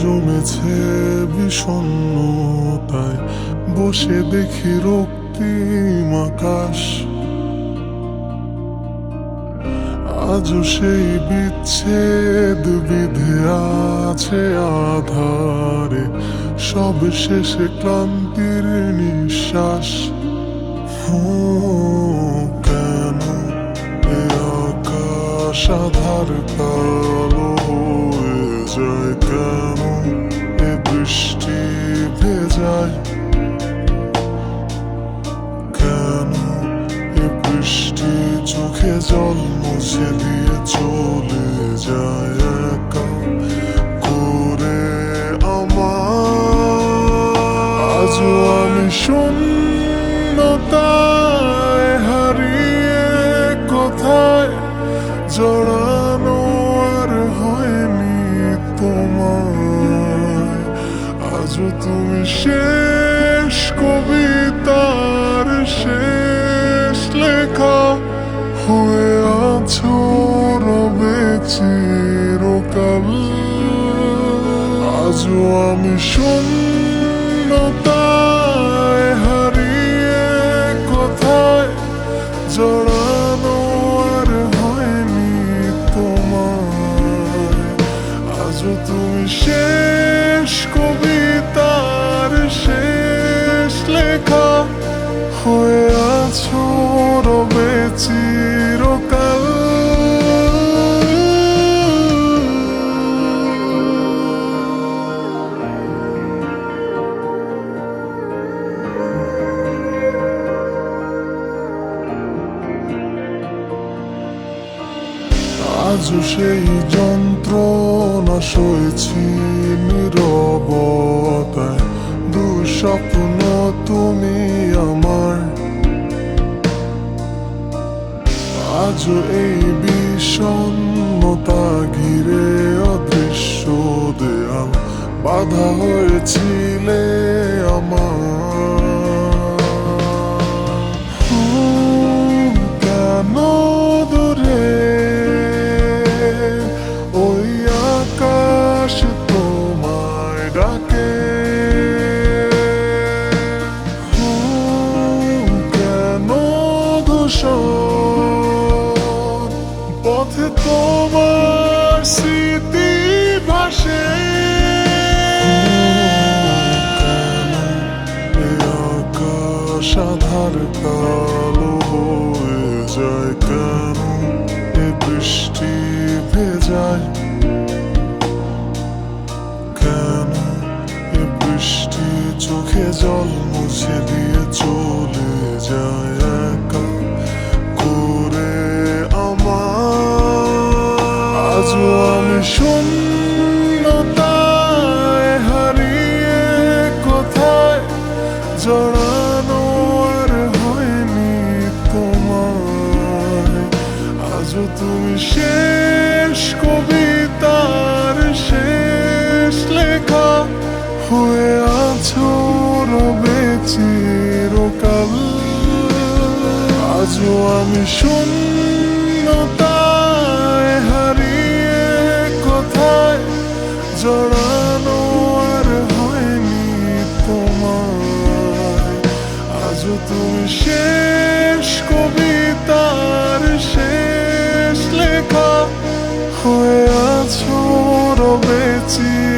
জমেছে বিষণ্ণতায়, বসে দেখি রক্তিম আকাশ। আজও সেই বিচ্ছেদ বিধে আছে আধারে, সব শেষে ক্লান্তির নিঃশ্বাস। কেন এ আকাশ আধার কালো হয়ে যায়, কেন এ বৃষ্টি ভেজায়, কেন এ বৃষ্টি চোখে জল মুছে দিয়ে চলে যায় একা করে আমার। আজও আমি শূন্যতায় হারিয়ে কোথায়, জড়ানো আর হয়নি তোমায়। আজও তুমি শেষ কবিতার শেষ লেখা হয়ে আছো রবে চিরকাল। আজও আমি শূন্যতায় হারিয়ে কোথায়, জড়ানো আর হয়নি তোমায়। আজও তুমি শেষ কবিতার শেষ লেখা হয়ে আছো রবে চিরকাল। আজও সেই যন্ত্রণা সয়েছি নীরবতায়, দুঃস্বপ্ন তুমি আমার। আজও এই বিষণ্ণতা ঘিরে অদৃশ্য দেয়াল, বাধা হয়েছিলে আমার। কেন দূরে ওই আকাশ তোমায় ডাকে, কেন ধূসর পথে তোমার স্মৃতি ভাসে। কেন এ আকাশ আধার কালো হয়ে যায়, কেন এ বৃষ্টি ভেজায়, কেন এ বৃষ্টি চোখে জল মুছে দিয়ে চলে যায় একা করে আমার। আজও আমি শূন্যতায় হারিয়ে কোথায়, জড়ানো আর হয়নি তোমায়। আজও তুমি শেষ কবিতার শেষ লেখা হয়ে আছো রবে চিরকাল। আজও আমি শূন্যতায় হারিয়ে কোথায়, জড়ানো আর হয়নি তোমায়। আজও তুমি শেষ কবিতার শেষ লেখা হয়ে আছো রবে চিরকাল।